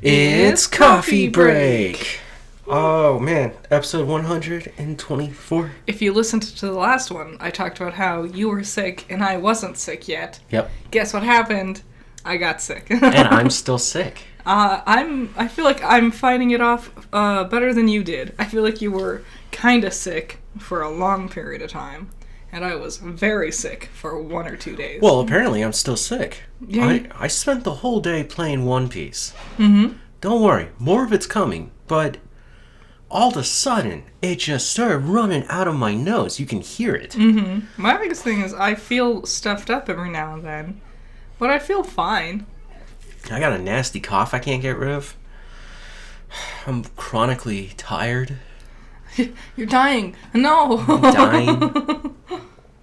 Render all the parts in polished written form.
It's coffee break. Oh man, episode 124. If you listened to the last one, I talked about how you were sick and I wasn't sick yet. Yep. Guess what happened? I got sick. And I'm still sick. I feel like I'm fighting it off better than you did. I feel like you were kind of sick for a long period of time, and I was very sick for 1 or 2 days. Well, apparently I'm still sick. Yeah. I spent the whole day playing One Piece. Mm-hmm. Don't worry, more of it's coming, but all of a sudden, it just started running out of my nose. You can hear it. Mm-hmm. My biggest thing is I feel stuffed up every now and then, but I feel fine. I got a nasty cough I can't get rid of. I'm chronically tired. You're dying. No. I'm dying.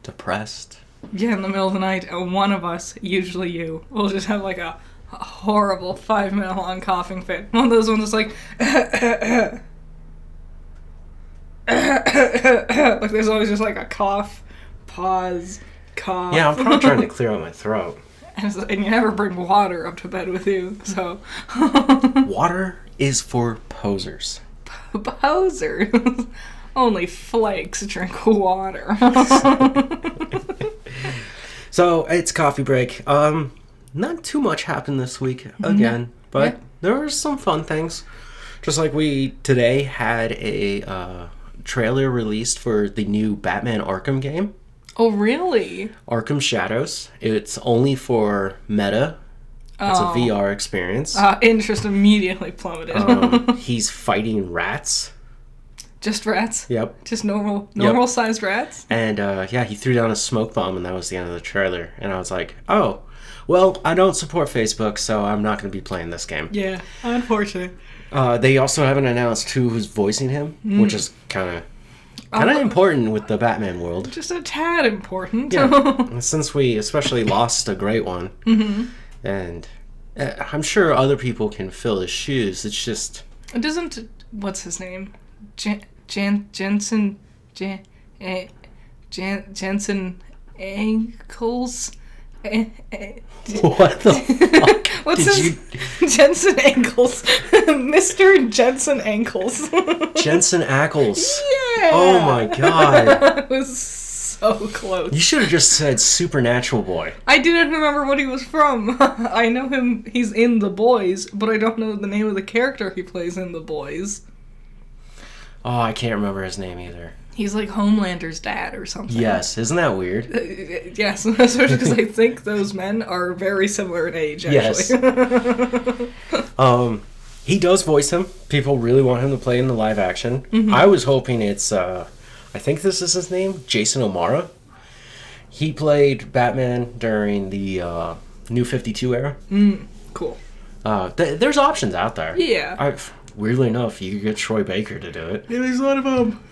Depressed. Yeah, in the middle of the night, one of us, usually you, will just have like a horrible 5-minute long coughing fit. One of those ones that's like, like there's always just like a cough, pause, cough. Yeah, I'm probably trying to clear out my throat. And you never bring water up to bed with you, so. Water is for posers. Posers. Only flakes drink water. So, it's coffee break. Not too much happened this week, again, but there were some fun things. Just like we today had a trailer released for the new Batman Arkham game. Oh, really? Arkham Shadows. It's only for Meta. It's a VR experience. Interest immediately plummeted. He's fighting rats. Just rats? Yep. Just normal sized rats? And he threw down a smoke bomb, and that was the end of the trailer. And I was like, oh, well, I don't support Facebook, so I'm not going to be playing this game. Yeah, unfortunate. They also haven't announced who's voicing him, which is kind of important with the Batman world. Just a tad important. Yeah, since we especially lost a great one. Mm-hmm. And I'm sure other people can fill his shoes. It's just... Doesn't... What's his name? Jensen... Jensen Ankles? What the fuck? What's Jensen Ankles? Mr. Jensen Ankles. Jensen Ackles. Yeah! Oh my god. It was so close. You should have just said Supernatural Boy. I didn't remember what he was from. I know him, he's in The Boys, but I don't know the name of the character he plays in The Boys. Oh, I can't remember his name either. He's like Homelander's dad or something. Yes, isn't that weird? Yes, especially because I think those men are very similar in age, actually. Yes. He does voice him. People really want him to play in the live action. Mm-hmm. I was hoping it's, I think this is his name, Jason O'Mara. He played Batman during the New 52 era. Cool. There's options out there. Yeah. Weirdly enough, you could get Troy Baker to do it. Yeah, there's a lot of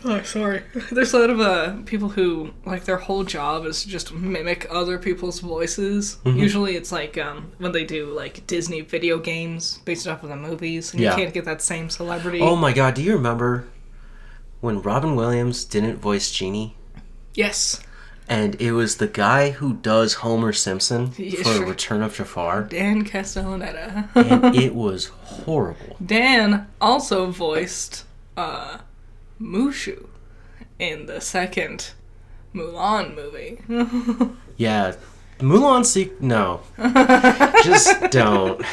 there's a lot of people who like their whole job is to just mimic other people's voices. Mm-hmm. Usually, it's like when they do like Disney video games based off of the movies, and you can't get that same celebrity. Oh my god! Do you remember when Robin Williams didn't voice Genie? Yes. And it was the guy who does Homer Simpson for Return of Jafar. Dan Castellaneta. And it was horrible. Dan also voiced Mushu in the second Mulan movie. Yeah. Mulan no. Just don't.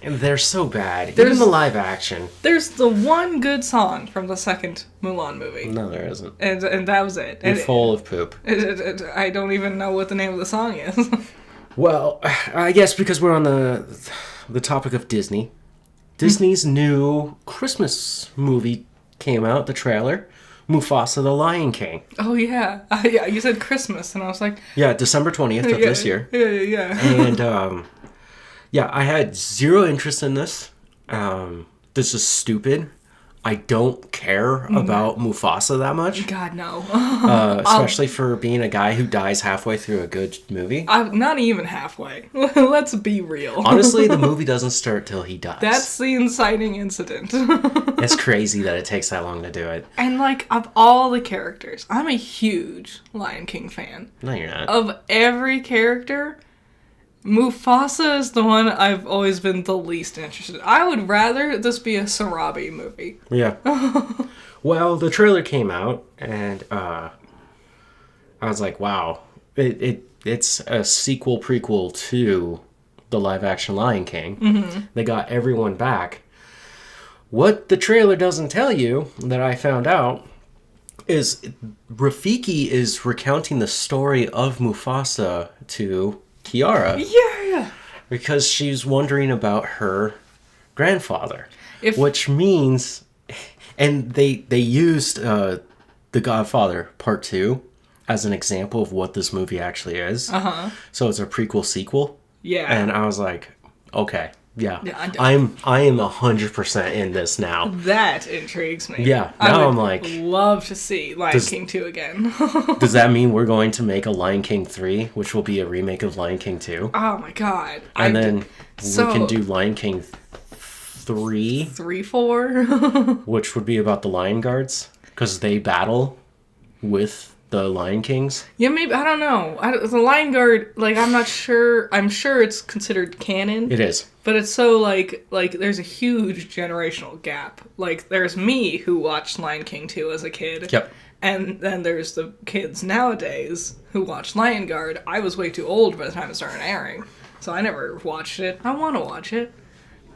And they're so bad. Even the live action. There's the one good song from the second Mulan movie. No, there isn't. And that was it. You're full of poop. I don't even know what the name of the song is. Well, I guess because we're on the topic of Disney. Disney's new Christmas movie came out, the trailer. Mufasa the Lion King. Oh, yeah. Yeah, you said Christmas, and I was like... Yeah, December 20th of this year. Yeah. And, I had zero interest in this. This is stupid. I don't care about Mufasa that much. God, no. Especially for being a guy who dies halfway through a good movie. Not even halfway. Let's be real. Honestly, the movie doesn't start till he dies. That's the inciting incident. It's crazy that it takes that long to do it. And, like, of all the characters, I'm a huge Lion King fan. No, you're not. Of every character, Mufasa is the one I've always been the least interested in. I would rather this be a Sarabi movie. Yeah. Well, the trailer came out, and I was like, wow. It's a sequel prequel to the live-action Lion King. Mm-hmm. They got everyone back. What the trailer doesn't tell you, that I found out, is Rafiki is recounting the story of Mufasa to Kiara. Yeah. Because she's wondering about her grandfather. Which means... And they used The Godfather Part 2 as an example of what this movie actually is. Uh-huh. So it's a prequel sequel. Yeah. And I was like, okay, yeah. I am 100% in this now. That intrigues me. Yeah. Now I'm like... love to see Lion King 2 again. Does that mean we're going to make a Lion King 3, which will be a remake of Lion King 2? Oh my god. And then we can do Lion King 3, 4, which would be about the Lion Guards, because they battle with the Lion Kings. Yeah, maybe, I don't know. The Lion Guard, like, I'm not sure. I'm sure it's considered canon. It is, but it's so like there's a huge generational gap. Like, there's me who watched Lion King 2 as a kid. Yep. And then there's the kids nowadays who watch Lion Guard. I was way too old by the time it started airing, so I never watched it. I want to watch it.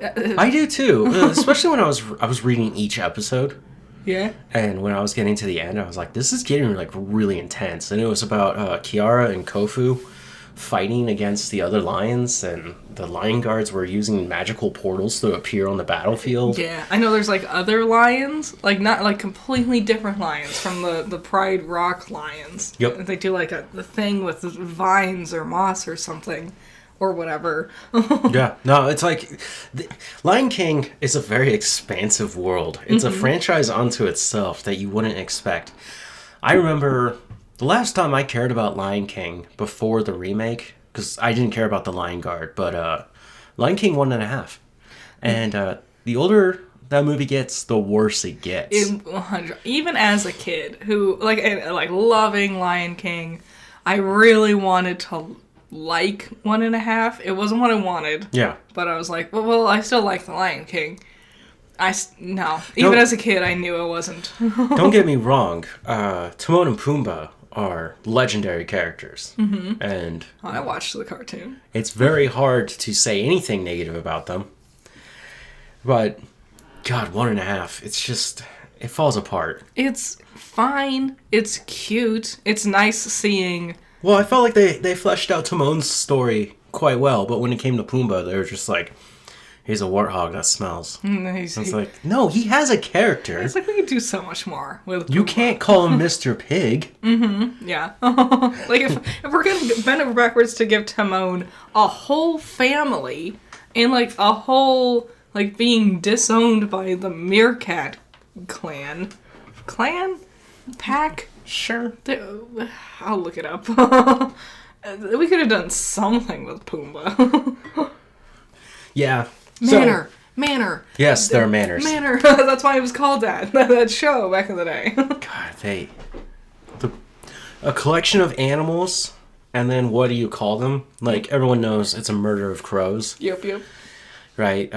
I do too, especially when I was reading each episode. Yeah. And when I was getting to the end, I was like, this is getting like really intense. And it was about Kiara and Kofu fighting against the other lions, and the Lion Guards were using magical portals to appear on the battlefield. Yeah, I know there's like other lions, like not like completely different lions from the Pride Rock lions. Yep. They do like the thing with vines or moss or something. Or whatever. Yeah, no, it's like Lion King is a very expansive world. It's a franchise unto itself that you wouldn't expect. I remember the last time I cared about Lion King before the remake, because I didn't care about the Lion Guard, but Lion King 1.5. And the older that movie gets, the worse it gets. 100. Even as a kid who like loving Lion King, I really wanted to like 1.5. It wasn't what I wanted. Yeah. But I was like, well, I still like The Lion King. Even as a kid, I knew I wasn't. Don't get me wrong. Timon and Pumbaa are legendary characters. Mm-hmm. And I watched the cartoon. It's very hard to say anything negative about them. But, God, 1.5. It's just... it falls apart. It's fine. It's cute. It's nice seeing... Well, I felt like they fleshed out Timon's story quite well, but when it came to Pumbaa, they were just like, he's a warthog that smells. It's like, no, he has a character. It's like we could do so much more with Pumbaa. You can't call him Mr. Pig. Mm-hmm, yeah. Like, if we're going to bend over backwards to give Timon a whole family and, like, a whole, like, being disowned by the Meerkat clan? Pack? Sure. I'll look it up. We could have done something with Pumbaa. Yeah. Manor. Yes, there are manners. Manor. That's why it was called that show back in the day. God, a collection of animals, and then what do you call them? Like, everyone knows it's a murder of crows. Yep. Right,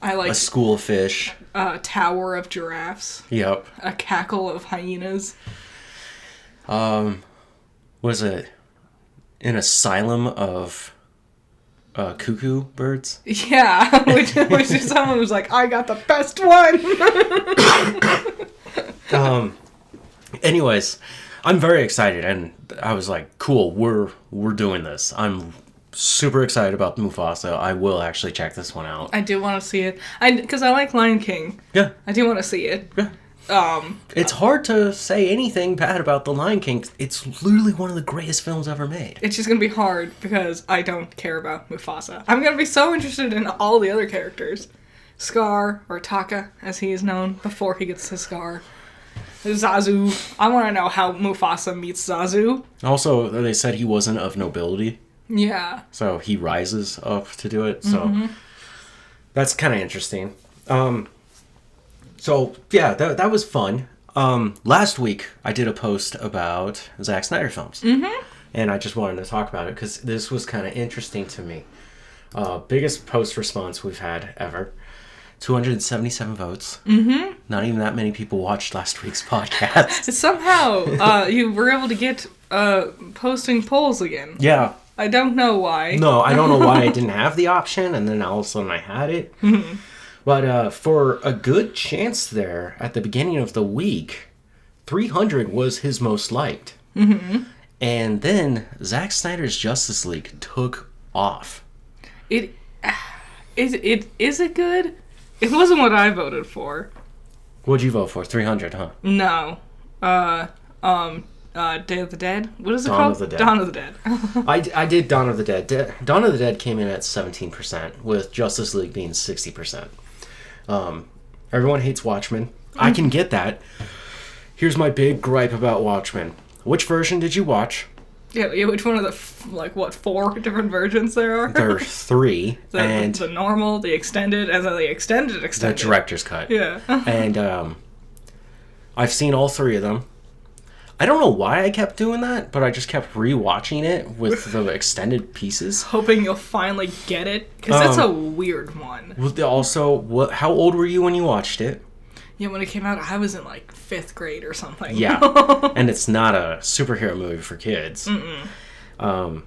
I like a school of fish. A tower of giraffes. Yep. A cackle of hyenas. Was it an asylum of cuckoo birds? Yeah, which is someone who's like, I got the best one. Anyways, I'm very excited, and I was like, cool, we're doing this. I'm super excited about Mufasa. I will actually check this one out. I do want to see it. Because I like Lion King. Yeah. I do want to see it. Yeah. It's hard to say anything bad about The Lion King. It's literally one of the greatest films ever made. It's just going to be hard because I don't care about Mufasa. I'm going to be so interested in all the other characters. Scar, or Taka, as he is known, before he gets his scar. Zazu. I want to know how Mufasa meets Zazu. Also, they said he wasn't of nobility. Yeah. So he rises up to do it. So that's kind of interesting. So, yeah, that was fun. Last week, I did a post about Zack Snyder films. Mm-hmm. and I just wanted to talk about it because this was kind of interesting to me. Biggest post response we've had ever. 277 votes. Mm-hmm. Not even that many people watched last week's podcast. Somehow, you were able to get posting polls again. Yeah. I don't know why. No, I don't know why I didn't have the option, and then all of a sudden I had it. Mm-hmm. But for a good chance there, at the beginning of the week, 300 was his most liked. Mm-hmm. And then Zack Snyder's Justice League took off. Is it good? It wasn't what I voted for. What'd you vote for? 300, huh? No. Day of the Dead? What is it Dawn called? of the Dead. Dawn of the Dead. I did Dawn of the Dead. Dawn of the Dead came in at 17%, with Justice League being 60%. Everyone hates Watchmen. I can get that. Here's my big gripe about Watchmen. Which version did you watch? Yeah, which one of the, 4 different versions there are? There are 3. The normal, the extended, and then the extended. The director's cut. Yeah. And I've seen all 3 of them. I don't know why I kept doing that, but I just kept rewatching it with the extended pieces. Hoping you'll finally get it, because that's a weird one. Also, how old were you when you watched it? Yeah, when it came out, I was in, 5th grade or something. Yeah, and it's not a superhero movie for kids. Mm-mm.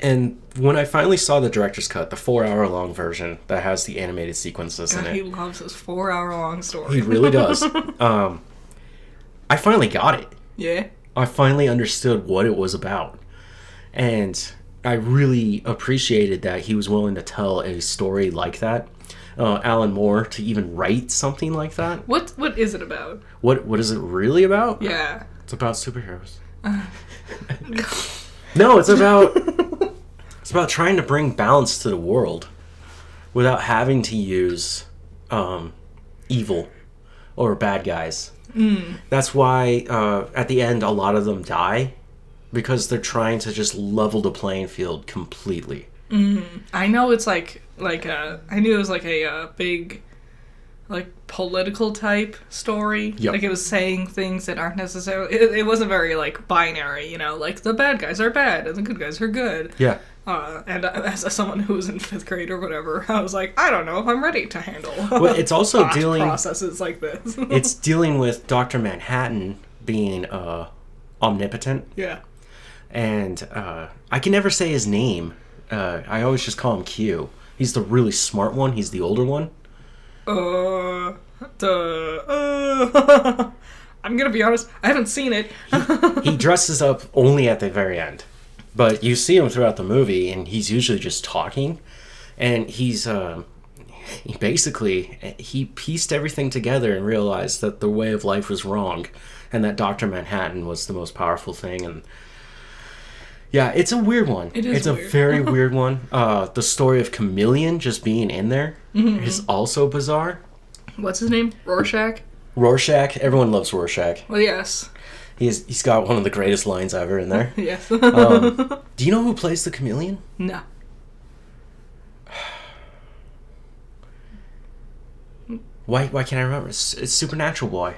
And when I finally saw the director's cut, the 4-hour-long version that has the animated sequences in it. He loves his 4-hour-long story. He really does. I finally got it. Yeah? I finally understood what it was about. And I really appreciated that he was willing to tell a story like that. Alan Moore to even write something like that. What is it about? What is it really about? Yeah. It's about superheroes. No, it's about trying to bring balance to the world without having to use evil or bad guys. Mm. That's why at the end a lot of them die, because they're trying to just level the playing field completely. Mm. I know it's I knew it was a big political type story. Yep. It was saying things that aren't necessarily, it wasn't very binary, the bad guys are bad and the good guys are good. Yeah. And as someone who was in 5th grade or whatever, I was like, I don't know if I'm ready to handle it's also dealing processes like this. It's dealing with Dr. Manhattan being omnipotent. Yeah. And I can never say his name. I always just call him Q. He's the really smart one. He's the older one. I'm gonna be honest, I haven't seen it. He dresses up only at the very end. But you see him throughout the movie, and he's usually just talking. And he pieced everything together and realized that the way of life was wrong, and that Dr. Manhattan was the most powerful thing. And yeah, it's a weird one. It's weird. A very weird one. The story of Chameleon just being in there is also bizarre. What's his name? Rorschach? Rorschach. Everyone loves Rorschach. Well, yes. He's got one of the greatest lines ever in there. Yes. Do you know who plays the Chameleon? No. Why can't I remember? It's Supernatural Boy.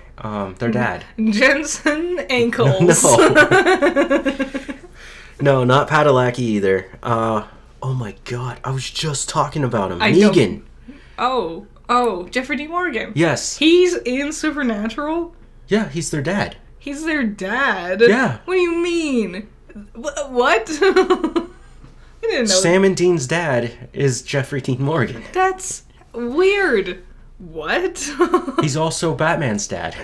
Their dad. Jensen Ankles. No, not Padalecki either. Oh my god, I was just talking about him. Negan. Oh, Jeffrey D. Morgan. Yes. He's in Supernatural? Yeah, he's their dad. He's their dad? Yeah. What do you mean? What? I didn't know. Sam and Dean's dad is Jeffrey Dean Morgan. That's weird. What? He's also Batman's dad.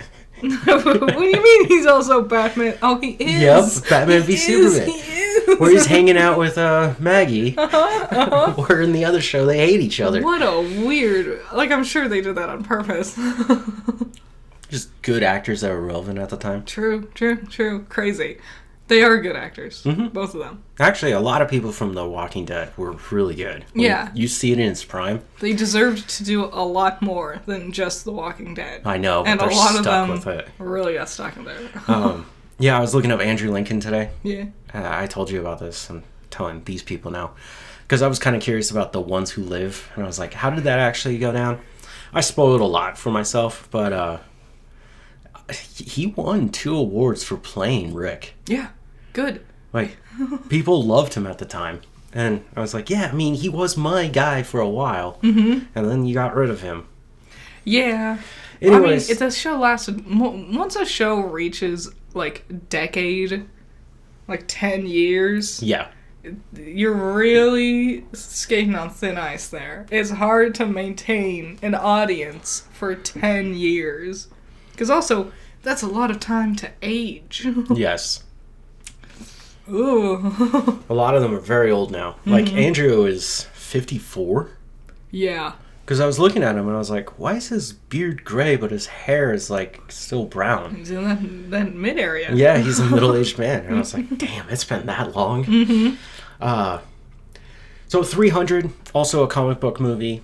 What do you mean he's also Batman? Oh, he is. Yep, Batman v Superman. He is. Where he's hanging out with Maggie. Where in the other show they hate each other. What a weird... I'm sure they did that on purpose. Just good actors that were relevant at the time. True. Crazy. They are good actors. Mm-hmm. Both of them. Actually, a lot of people from The Walking Dead were really good. Yeah. You see it in its prime. They deserved to do a lot more than just The Walking Dead. I know, but and they're a lot stuck of them with it. Really got stuck in there. Yeah, I was looking up Andrew Lincoln today. Yeah. I told you about this. I'm telling these people now. Because I was kind of curious about The Ones Who Live. And I was like, how did that actually go down? I spoiled a lot for myself, but he won 2 awards for playing Rick. Yeah. Good. Like, people loved him at the time. And I was like, yeah, I mean, he was my guy for a while. Mm-hmm. And then you got rid of him. Yeah. Anyways. I mean, the show lasted... Once a show reaches, like, decade, like 10 years... Yeah. You're really skating on thin ice there. It's hard to maintain an audience for 10 years. Because also, that's a lot of time to age. Yes. Ooh. A lot of them are very old now. Mm-hmm. Like, Andrew is 54. Yeah. Because I was looking at him and I was like, why is his beard gray but his hair is, like, still brown? He's in that mid-area. Yeah, he's a middle-aged man. And I was like, damn, it's been that long. Mm-hmm. So 300, also a comic book movie.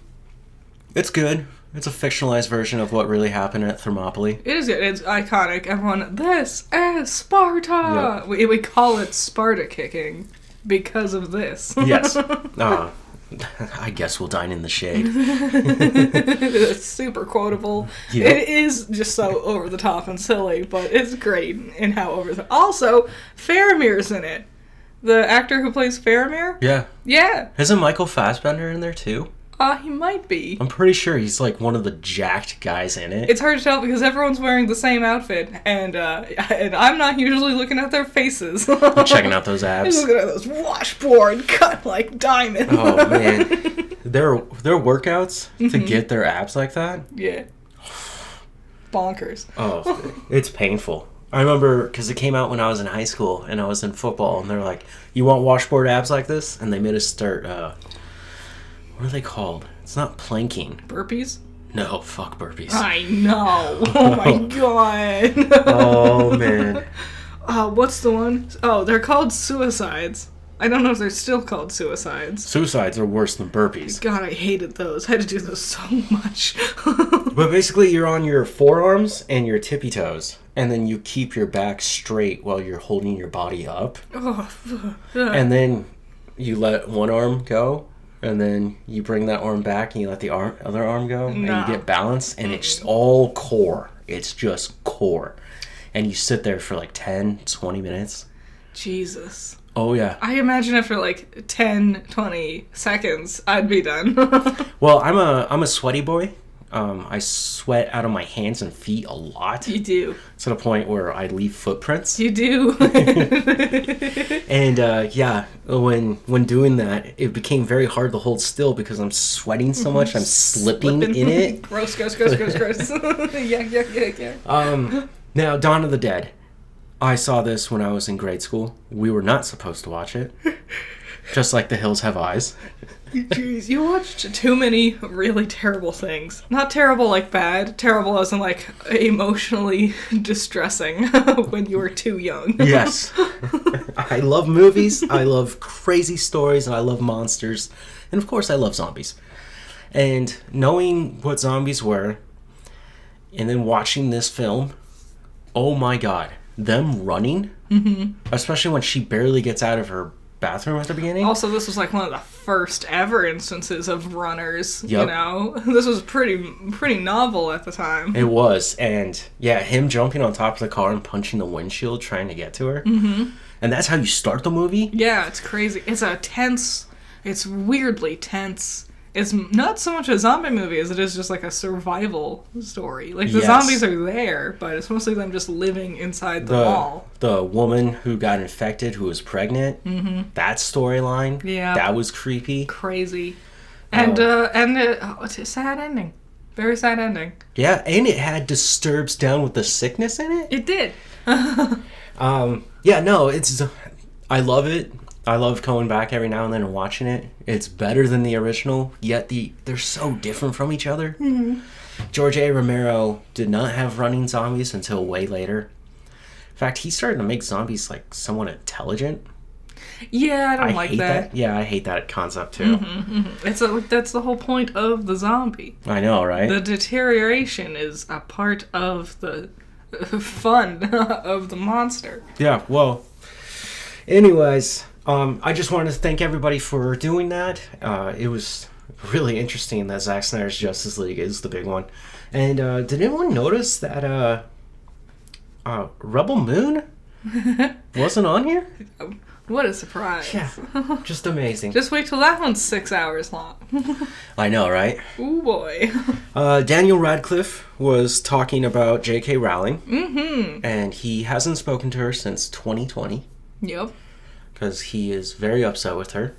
It's good. It's a fictionalized version of what really happened at Thermopylae. It is good. It's iconic. Everyone, this is Sparta! Yep. We call it Sparta kicking because of this. Yes. I guess we'll dine in the shade. It's super quotable. Yep. It is just so over the top and silly, but it's great in how over the... Also, Faramir's in it. The actor who plays Faramir? Yeah. Yeah. Isn't Michael Fassbender in there too? He might be. I'm pretty sure he's like one of the jacked guys in it. It's hard to tell because everyone's wearing the same outfit, and I'm not usually looking at their faces. I'm checking out those abs. I'm looking at those washboard cut like diamonds. Oh man, their workouts to get their abs like that. Yeah. Bonkers. Oh, it's painful. I remember because it came out when I was in high school and I was in football, and they're like, "You want washboard abs like this?" And they made us start. What are they called? It's not planking. Burpees? No, fuck burpees. I know. Oh my god. Oh man. What's the one? Oh, they're called suicides. I don't know if they're still called suicides. Suicides are worse than burpees. God, I hated those. I had to do those so much. But basically, you're on your forearms and your tippy toes, and then you keep your back straight while you're holding your body up. Oh. And then you let one arm go. And then you bring that arm back and you let the other arm go. And you get balance. And it's all core. It's just core. And you sit there for like 10, 20 minutes. Jesus. Oh, yeah. I imagine after like 10, 20 seconds, I'd be done. Well, I'm a sweaty boy. I sweat out of my hands and feet a lot. You do. To the point where I leave footprints. You do. And yeah, when doing that, it became very hard to hold still because I'm sweating so much. I'm slipping in it. Gross. Yeah. Now, Dawn of the Dead. I saw this when I was in grade school. We were not supposed to watch it. Just like The Hills Have Eyes. Jeez, you watched too many really terrible things. Not terrible like bad, terrible as in like emotionally distressing when you were too young. Yes. I love movies, I love crazy stories, and I love monsters. And of course I love zombies. And knowing what zombies were, and then watching this film, oh my god. Them running, especially when she barely gets out of her bathroom at the beginning. Also, this was like one of the first ever instances of runners. Yep. You know, this was pretty novel at the time. It was, and yeah, him jumping on top of the car and punching the windshield trying to get to her, and that's how you start the movie. Yeah, it's crazy. It's weirdly tense. It's not so much a zombie movie as it is just like a survival story. Like the zombies are there, but it's mostly them just living inside the mall. The woman who got infected, who was pregnant, that storyline, that was creepy, crazy, and it's a sad ending, very sad ending. Yeah, and it had Disturbs down with the sickness in it. It did. Yeah, no, I love it. I love going back every now and then and watching it. It's better than the original, yet they're so different from each other. George A. Romero did not have running zombies until way later. In fact, he started to make zombies like somewhat intelligent. Yeah, I don't like that. Yeah, I hate that concept too. That's the whole point of the zombie. I know, right? The deterioration is a part of the fun of the monster. Yeah, well, anyways, I just wanted to thank everybody for doing that. It was really interesting that Zack Snyder's Justice League is the big one. And did anyone notice that Rebel Moon Wasn't on here? What a surprise. Yeah, just amazing. Just wait till that one's 6 hours long. I know, right? Ooh, boy. Daniel Radcliffe was talking about J.K. Rowling. Mm-hmm. And he hasn't spoken to her since 2020. Yep. Because he is very upset with her.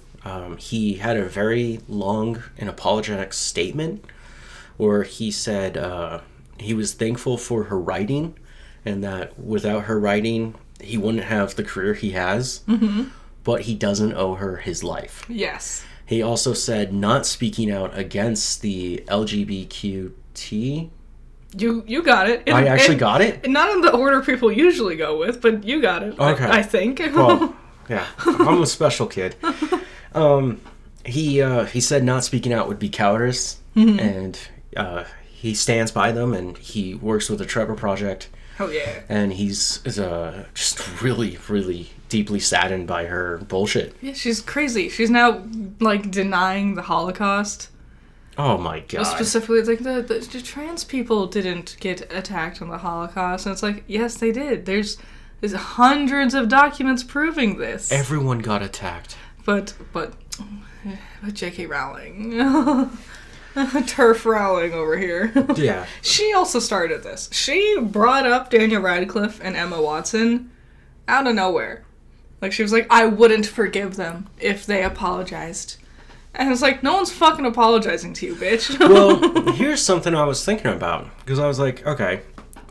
He had a very long and apologetic statement where he said he was thankful for her writing and that without her writing, he wouldn't have the career he has, but he doesn't owe her his life. Yes. He also said not speaking out against the LGBTQ. You got it. I actually got it? Not in the order people usually go with, but you got it. Okay. I think. Well, yeah. I'm a special kid. He said not speaking out would be cowardice, and he stands by them, and he works with the Trevor Project. Oh, yeah. And he's just really, really deeply saddened by her bullshit. Yeah, she's crazy. She's now, like, denying the Holocaust. Oh, my God. Specifically, like, the trans people didn't get attacked in the Holocaust. And it's like, yes, they did. There's hundreds of documents proving this. Everyone got attacked. But J.K. Rowling... Turf Rowling over here. Yeah. She also started this. She brought up Daniel Radcliffe and Emma Watson out of nowhere. Like, she was like, I wouldn't forgive them if they apologized. And it's like, no one's fucking apologizing to you, bitch. Well, here's something I was thinking about. Because I was like, okay,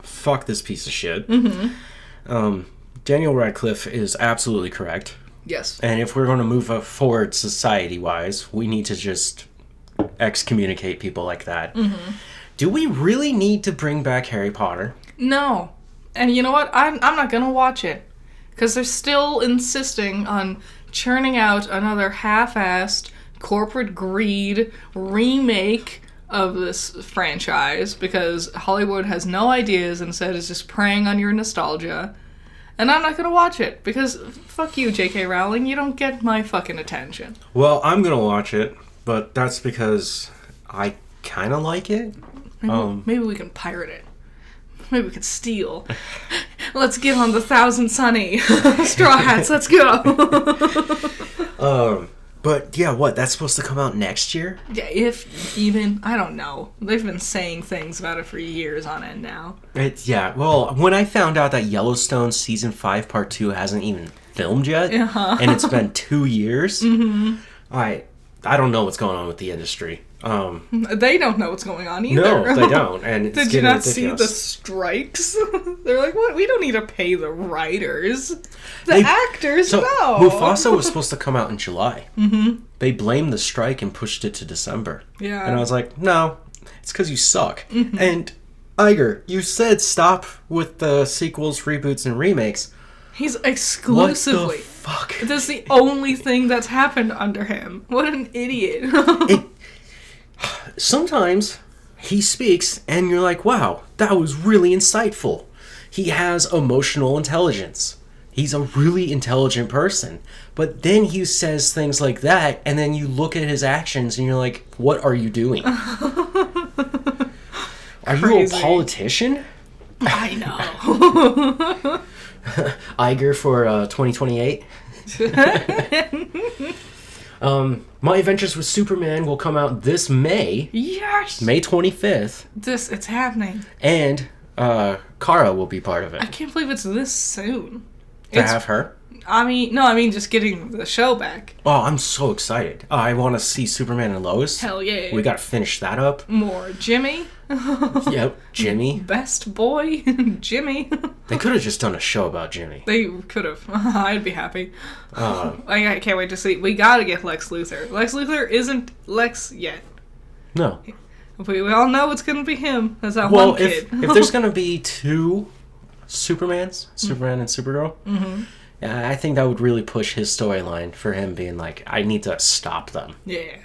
fuck this piece of shit. Daniel Radcliffe is absolutely correct. Yes. And if we're going to move forward society-wise, we need to just excommunicate people like that. Do we really need to bring back Harry Potter? No. And you know what? I'm not gonna watch it. Because they're still insisting on churning out another half-assed corporate greed remake of this franchise because Hollywood has no ideas and instead is just preying on your nostalgia. And I'm not gonna watch it because fuck you, J.K. Rowling, you don't get my fucking attention. Well, I'm gonna watch it, but that's because I kind of like it. Maybe we can pirate it. Maybe we could steal. Let's get on the Thousand Sunny Straw Hats. Let's go. But yeah, what? That's supposed to come out next year? Yeah, if even. I don't know. They've been saying things about it for years on end now. Yeah, well, when I found out that Yellowstone Season 5 Part 2 hasn't even filmed yet, and it's been 2 years, I don't know what's going on with the industry. They don't know what's going on either. No, they don't. And it's Did you not ridiculous. see the strikes? They're like, what? We don't need to pay the writers. The actors, so no. Mufasa was supposed to come out in July. They blamed the strike and pushed it to December. Yeah. And I was like, no, it's because you suck. And Iger, you said stop with the sequels, reboots, and remakes. He's exclusively. What the fuck? That's the only thing that's happened under him. What an idiot. Sometimes he speaks and you're like, wow, that was really insightful. He has emotional intelligence. He's a really intelligent person. But then he says things like that, and then you look at his actions and you're like, what are you doing? Are you a politician? I know. Iger for 2028. My Adventures with Superman will come out this May. Yes! May 25th. It's happening. And Kara will be part of it. I can't believe it's this soon. To have her? I mean just getting the show back. Oh, I'm so excited. I want to see Superman and Lois. Hell yeah. We got to finish that up. More Jimmy. Yep, Jimmy. Best boy, Jimmy. They could have just done a show about Jimmy. They could have. I'd be happy. I can't wait to see. We gotta get Lex Luthor. Lex Luthor isn't Lex yet. No. We all know it's gonna be him. That's that one kid. If there's gonna be two Supermans, Superman and Supergirl, I think that would really push his storyline for him being like, I need to stop them. Yeah.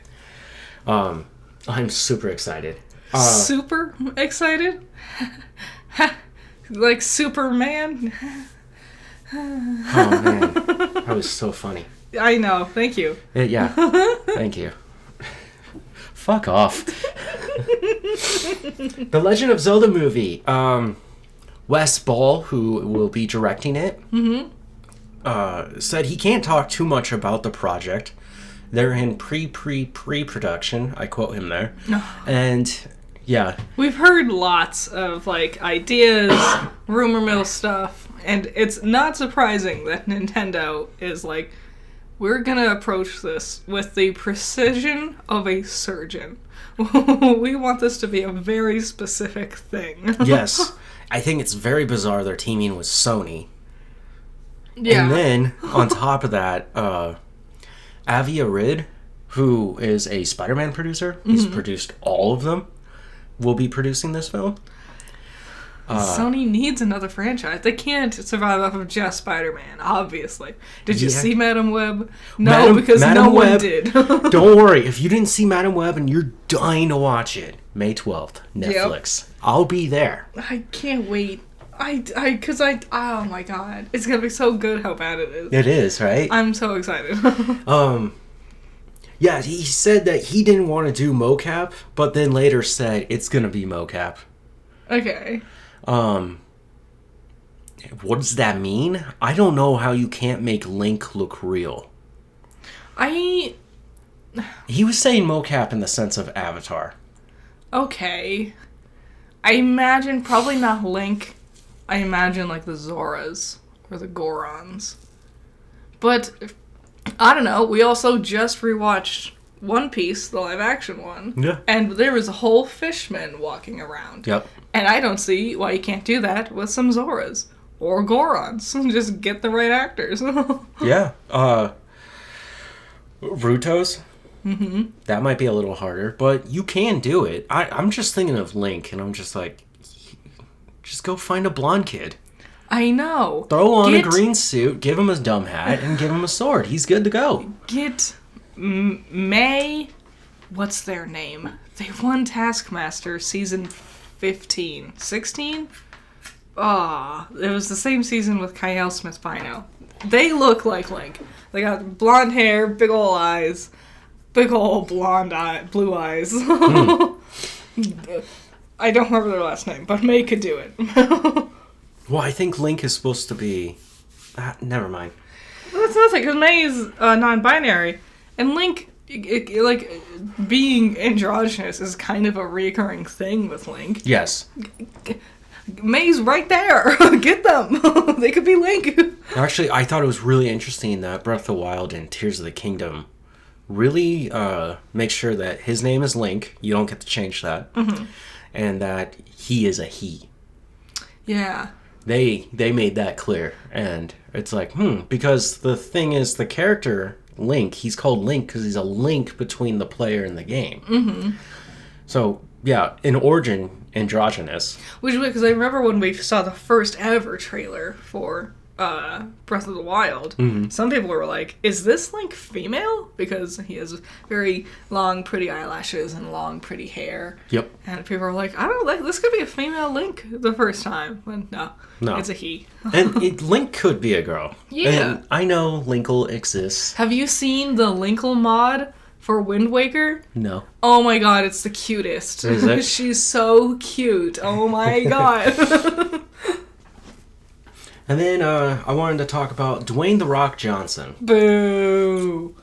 I'm super excited. Super excited? Like Superman? Oh man, that was so funny. I know. Thank you. Yeah. Thank you. Fuck off. The Legend of Zelda movie. Wes Ball, who will be directing it, said he can't talk too much about the project. They're in pre-production. I quote him there. And yeah. We've heard lots of like ideas, rumor mill stuff, and it's not surprising that Nintendo is like, we're gonna approach this with the precision of a surgeon. We want this to be a very specific thing. Yes. I think it's very bizarre they're teaming with Sony. Yeah. And then, on top of that, Avi Arad, who is a Spider-Man producer, he's produced all of them, will be producing this film. Sony needs another franchise. They can't survive off of just Spider-Man, obviously. Did you see Madam Web? No, because no one did. Don't worry. If you didn't see Madam Web and you're dying to watch it, May 12th, Netflix. Yep. I'll be there. I can't wait. Oh my god. It's gonna be so good how bad it is. It is, right? I'm so excited. Yeah, he said that he didn't want to do mocap, but then later said it's gonna be mocap. Okay. What does that mean? I don't know how you can't make Link look real. He was saying mocap in the sense of Avatar. Okay. I imagine probably not Link. I imagine like the Zoras or the Gorons. But I don't know. We also just rewatched One Piece, the live action one. Yeah. And there was a whole fishman walking around. Yep. And I don't see why you can't do that with some Zoras or Gorons. Just get the right actors. Yeah. Rutos. Mm-hmm. That might be a little harder, but you can do it. I'm just thinking of Link, and I'm just like, just go find a blonde kid. I know. Throw on a green suit, give him a dumb hat, and give him a sword. He's good to go. Get May. What's their name? They won Taskmaster season 15. 16? Ah, it was the same season with Kyle Smith-Bino. They look like Link. They got blonde hair, big ol' eyes, big ol' blue eyes. I don't remember their last name, but May could do it. Well, I think Link is supposed to be... never mind. Well, that's nothing, because May is non-binary, and Link, like, being androgynous is kind of a recurring thing with Link. Yes. May's right there. Get them. They could be Link. Actually, I thought it was really interesting that Breath of the Wild and Tears of the Kingdom really make sure that his name is Link. You don't get to change that. Mm-hmm. And that he is a he. Yeah. They made that clear. And it's like, because the thing is, the character Link, he's called Link because he's a link between the player and the game. Mm-hmm. So, yeah, in origin, androgynous. Which, because I remember when we saw the first ever trailer for Breath of the Wild, some people were like, is this Link female? Because he has very long, pretty eyelashes and long, pretty hair. Yep. And people were like, I don't know, this could be a female Link the first time. But no, it's a he. And Link could be a girl. Yeah. And I know Linkle exists. Have you seen the Linkle mod for Wind Waker? No. Oh my god, it's the cutest. Is it? She's so cute. Oh my god. And then I wanted to talk about Dwayne "The Rock" Johnson. Boo.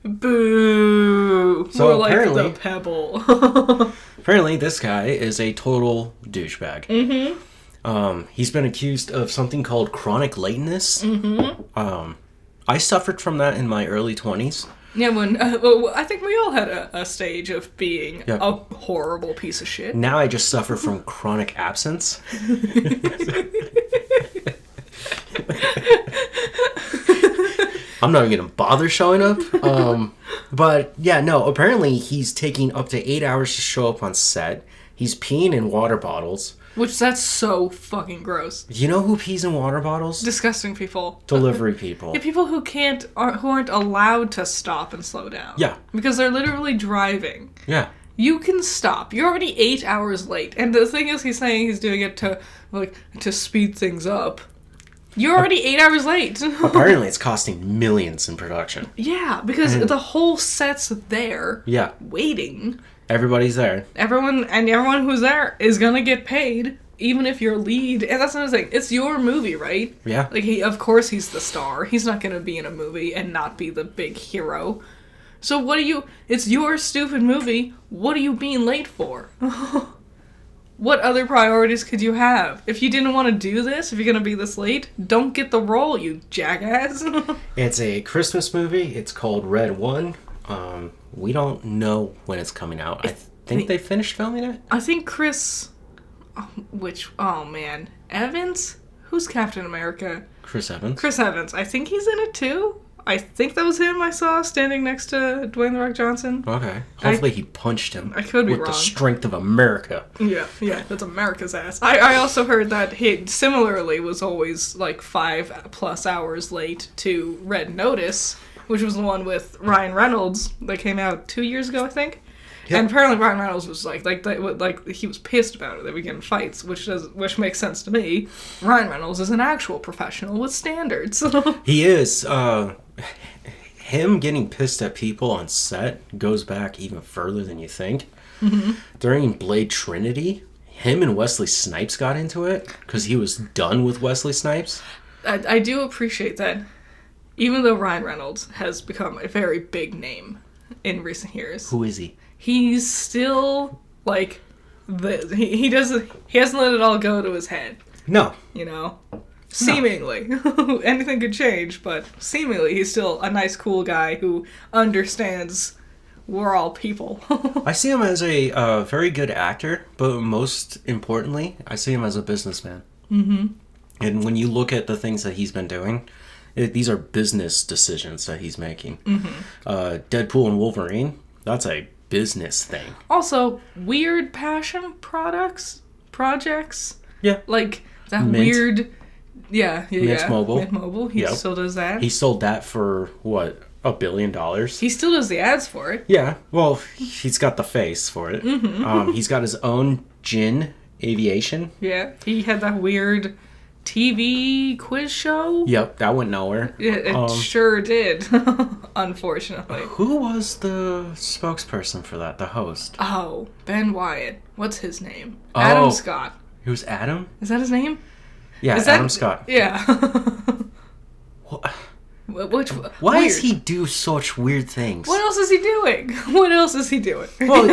Boo. So more apparently, like the Pebble. Apparently this guy is a total douchebag. Mm-hmm. He's been accused of something called chronic lateness. Mm-hmm. I suffered from that in my early 20s. Yeah, when I think we all had a stage of being a horrible piece of shit. Now I just suffer from chronic absence. I'm not even gonna bother showing up. But yeah, no, apparently he's taking up to 8 hours to show up on set. He's peeing in water bottles. That's so fucking gross. You know who pees in water bottles? Disgusting people. Delivery people. Yeah, people who aren't allowed to stop and slow down. Yeah. Because they're literally driving. Yeah. You can stop. You're already 8 hours late. And the thing is, he's saying he's doing it to speed things up. You're already 8 hours late. Apparently it's costing millions in production. Yeah, because the whole set's there. Yeah. Waiting. Everybody's there. Everyone who's there is gonna get paid even if you're lead, and that's another thing, it's your movie, right? Yeah. Like, of course he's the star. He's not going to be in a movie and not be the big hero. So it's your stupid movie. What are you being late for? What other priorities could you have? If you didn't want to do this, if you're going to be this late, don't get the role, you jackass. It's a Christmas movie. It's called Red One. We don't know when it's coming out. I think they finished filming it. I think Evans? Who's Captain America? Chris Evans. Chris Evans. I think he's in it too. I think that was him I saw standing next to Dwayne The Rock Johnson. Okay. Hopefully he punched him. I could be wrong. With the strength of America. Yeah, that's America's ass. I also heard that he similarly was always like 5+ hours late to Red Notice, which was the one with Ryan Reynolds that came out 2 years ago, I think. Yep. And apparently Ryan Reynolds was like he was pissed about it. They were getting fights, which makes sense to me. Ryan Reynolds is an actual professional with standards. He is. Him getting pissed at people on set goes back even further than you think. Mm-hmm. During Blade Trinity, him and Wesley Snipes got into it because he was done with Wesley Snipes. I do appreciate that. Even though Ryan Reynolds has become a very big name in recent years. Who is he? He's still, like, he hasn't let it all go to his head. No. You know? Seemingly. No. Anything could change, but seemingly he's still a nice, cool guy who understands we're all people. I see him as a very good actor, but most importantly, I see him as a businessman. Mm-hmm. And when you look at the things that he's been doing, these are business decisions that he's making. Mm-hmm. Deadpool and Wolverine, that's a business thing. Also, weird passion projects. Yeah. Like that Mint. Weird. Yeah. Mint Mobile. Mint Mobile. He still does that. He sold that for what? $1 billion. He still does the ads for it. Yeah. Well, he's got the face for it. Mm-hmm. He's got his own Gin Aviation. Yeah. He had that weird TV quiz show. Yep, that went nowhere. It sure did, unfortunately. Who was the spokesperson for that, the host? Oh, Ben Wyatt. What's his name? Adam Scott. Who's Adam? Is that his name? Yeah, Adam Scott. Yeah. What? Why does he do such weird things? What else is he doing? Well,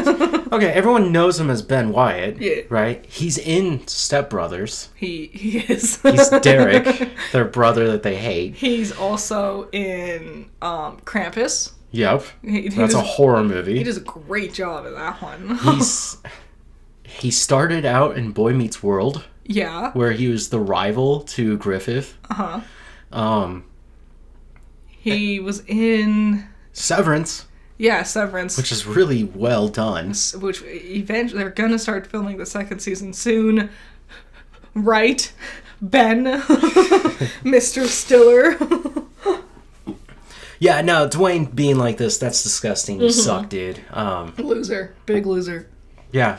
okay, everyone knows him as Ben Wyatt, yeah. Right? He's in Step Brothers. He is. He's Derek, their brother that they hate. He's also in Krampus. Yep. That's a horror movie. He does a great job in that one. He started out in Boy Meets World. Yeah. Where he was the rival to Griffith. Uh-huh. He was in Severance. Yeah, Severance. Which is really well done. Which eventually they're gonna start filming the second season soon. Right? Ben. Mr. Stiller. Yeah, no, Dwayne being like this, that's disgusting. You suck, dude. Loser. Big loser. Yeah.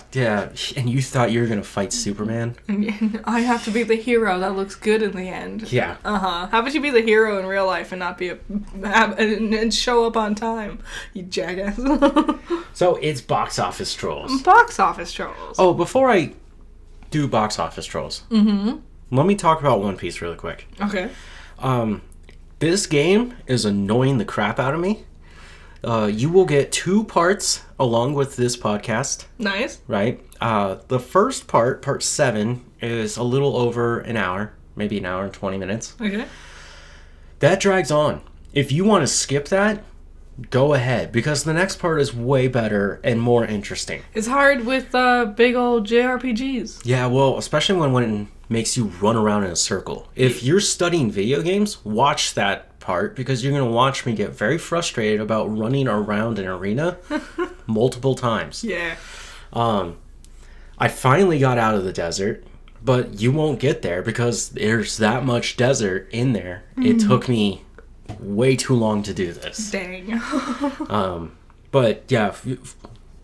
And you thought you were going to fight Superman? And I have to be the hero. That looks good in the end. Yeah. Uh-huh. How about you be the hero in real life and not be and show up on time, you jackass. So it's box office trolls. Box office trolls. Oh, before I do box office trolls, let me talk about One Piece really quick. Okay. This game is annoying the crap out of me. You will get 2 parts along with this podcast. Nice. Right? The first part 7, is a little over an hour. Maybe an hour and 20 minutes. Okay. That drags on. If you want to skip that, go ahead. Because the next part is way better and more interesting. It's hard with big old JRPGs. Yeah, well, especially when it makes you run around in a circle. If you're studying video games, watch that part because you're going to watch me get very frustrated about running around an arena multiple times. Yeah. I finally got out of the desert, but you won't get there because there's that much desert in there. It took me way too long to do this. Dang. But yeah,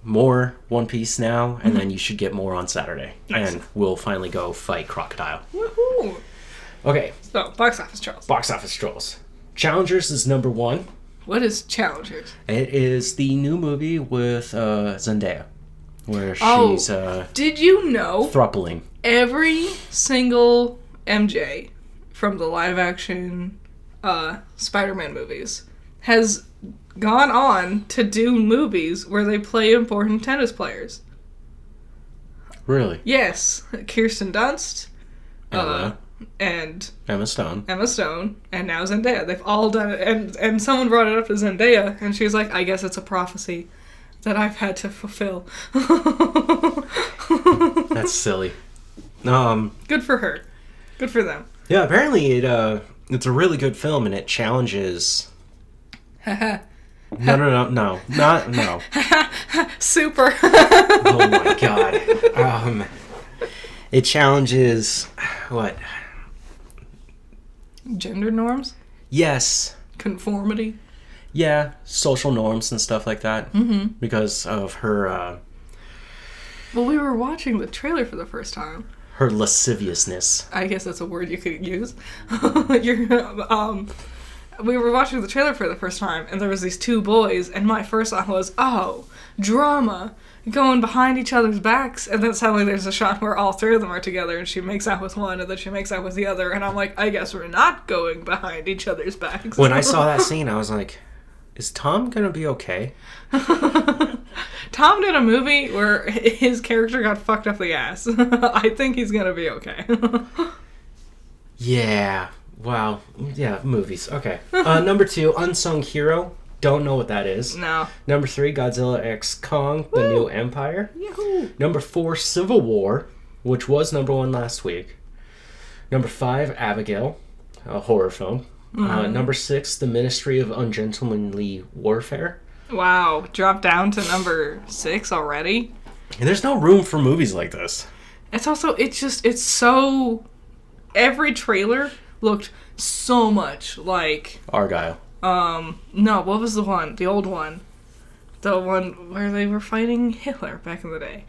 more One Piece now, and then you should get more on Saturday. Nice. And we'll finally go fight Crocodile. Woohoo! Okay. So, box office trolls. Box office trolls. Challengers is number 1. What is Challengers? It is the new movie with Zendaya. where she's did you know thruppling. every single MJ from the live action Spider-Man movies has gone on to do movies where they play important tennis players? Really? Yes. Kirsten Dunst, and Emma Stone, and now Zendaya. They've all done it, and someone brought it up to Zendaya, and she's like, I guess it's a prophecy that I've had to fulfill. That's silly. Good for her. Good for them. Yeah, apparently it's a really good film, and it challenges... No. Super. Oh my god. It challenges... what? Gender norms? Yes. Conformity? Yeah, social norms and stuff like that. Mm-hmm. Because of her... Well, we were watching the trailer for the first time. Her lasciviousness. I guess that's a word you could use. We were watching the trailer for the first time, and there was these two boys, and my first thought was, oh, drama, going behind each other's backs, and then suddenly there's a shot where all three of them are together, and she makes out with one, and then she makes out with the other, and I'm like, I guess we're not going behind each other's backs. When I saw that scene, I was like, is Tom gonna be okay? Tom did a movie where his character got fucked up the ass. I think he's gonna be okay. Yeah. Wow. Yeah, movies. Okay. Number 2, Unsung Hero. Don't know what that is. No. Number 3, Godzilla X Kong, The New Empire. Yahoo! Number 4, Civil War, which was number 1 last week. Number 5, Abigail, a horror film. Number 6, The Ministry of Ungentlemanly Warfare. Wow, dropped down to number 6 already? And there's no room for movies like this. It's so... Every trailer looked so much like... Argyle. No, what was the one? The old one. The one where they were fighting Hitler back in the day.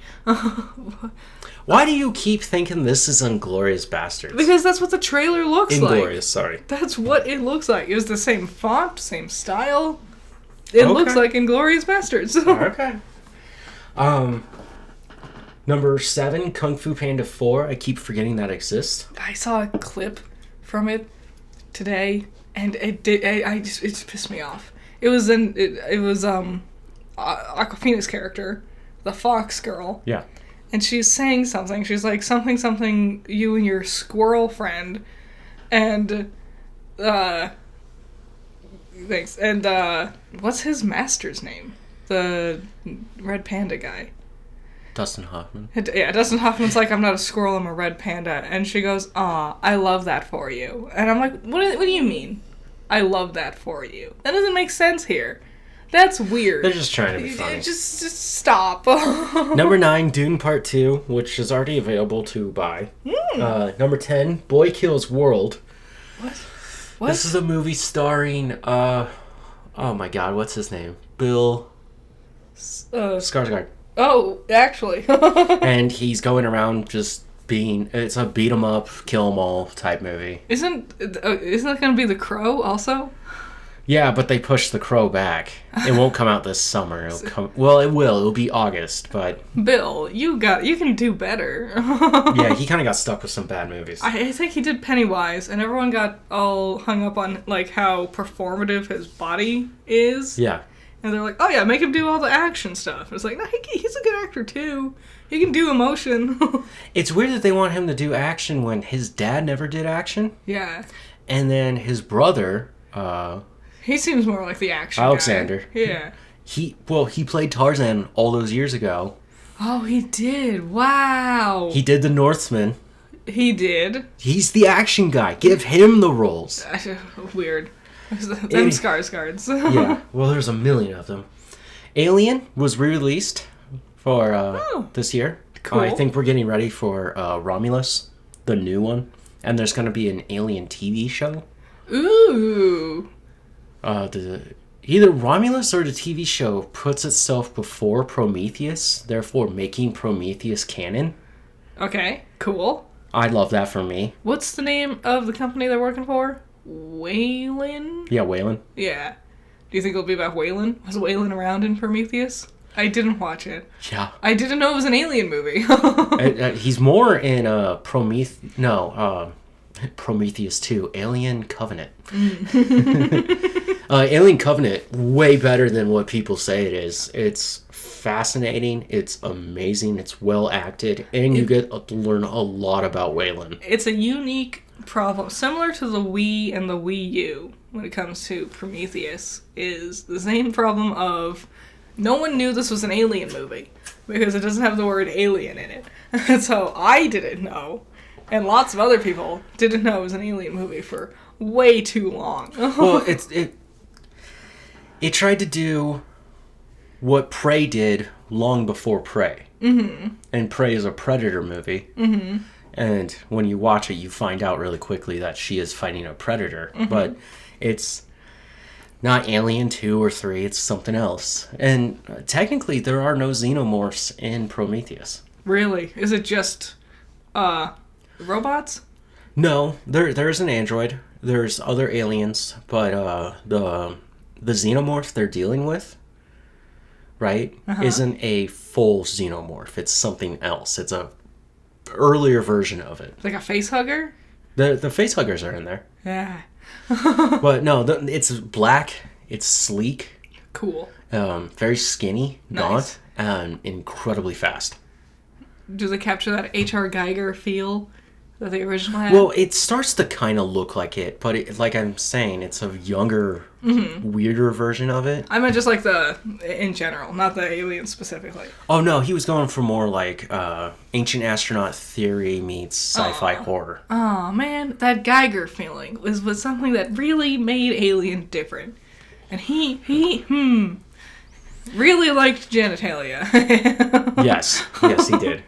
Why do you keep thinking this is Inglourious Basterds? Because that's what the trailer looks like. Inglorious, sorry. That's what it looks like. It was the same font, same style. It looks like Inglourious Basterds. Okay. Number 7, Kung Fu Panda 4. I keep forgetting that exists. I saw a clip from it today, and it just pissed me off. It was Awkwafina's character, the fox girl. Yeah. And she's saying something. She's like, something, you and your squirrel friend. And, thanks. And, what's his master's name? The red panda guy. Dustin Hoffman. Yeah, Dustin Hoffman's like, I'm not a squirrel, I'm a red panda. And she goes, aw, I love that for you. And I'm like, what do you mean? I love that for you. That doesn't make sense here. That's weird. They're just trying to be funny. Just stop. Number 9, Dune Part 2, which is already available to buy. Number 10, Boy Kills World. What? This is a movie starring, oh my god, what's his name? Bill Skarsgård. Oh, actually. And he's going around just it's a beat 'em up, kill 'em all type movie. Isn't that going to be The Crow also? Yeah, but they pushed The Crow back. It won't come out this summer. It will. It'll be August, but... Bill, you can do better. Yeah, he kind of got stuck with some bad movies. I think he did Pennywise, and everyone got all hung up on like how performative his body is. Yeah. And they're like, oh yeah, make him do all the action stuff. It's like, no, he's a good actor too. He can do emotion. It's weird that they want him to do action when his dad never did action. Yeah. And then his brother... he seems more like the action Alexander. guy. Yeah. He played Tarzan all those years ago. Oh, he did. Wow. He did The Northman. He did. He's the action guy. Give him the roles. Weird. Them Skarsgårds. Yeah. Well, there's a million of them. Alien was re-released for this year. Cool. I think we're getting ready for Romulus, the new one. And there's going to be an Alien TV show. Ooh. Either Romulus or the TV show puts itself before Prometheus, therefore making Prometheus canon. Okay, cool. I love that for me. What's the name of the company they're working for? Wayland? Yeah, Wayland. Yeah. Do you think it'll be about Wayland? Was Wayland around in Prometheus? I didn't watch it. Yeah. I didn't know it was an alien movie. He's more in Prometheus 2, Alien Covenant. Alien Covenant, way better than what people say it is. It's fascinating, it's amazing, it's well acted, and you get to learn a lot about Waylon. It's a unique problem, similar to the Wii and the Wii U when it comes to Prometheus, is the same problem of no one knew this was an alien movie because it doesn't have the word alien in it. And so I didn't know, and lots of other people didn't know it was an alien movie for way too long. Well, it tried to do what Prey did long before Prey. Mm-hmm. And Prey is a Predator movie. Mm-hmm. And when you watch it, you find out really quickly that she is fighting a predator. Mm-hmm. But it's not Alien 2 or 3, it's something else. And technically, there are no xenomorphs in Prometheus. Really? Is it just robots? No, there is an android. There's other aliens, but the xenomorph they're dealing with, right, isn't a full xenomorph. It's something else. It's a earlier version of it. Like a face hugger? The face huggers are in there. Yeah. But no, it's black. It's sleek. Cool. Very skinny, Nice. gaunt, and incredibly fast. Do they capture that H.R. Geiger feel that the original had? Well, it starts to kind of look like it, but like I'm saying, it's a younger, weirder version of it. I meant just like in general, not the alien specifically. Oh no, he was going for more like ancient astronaut theory meets sci-fi horror. Oh man, that Geiger feeling was something that really made Alien different. And he really liked genitalia. Yes, he did.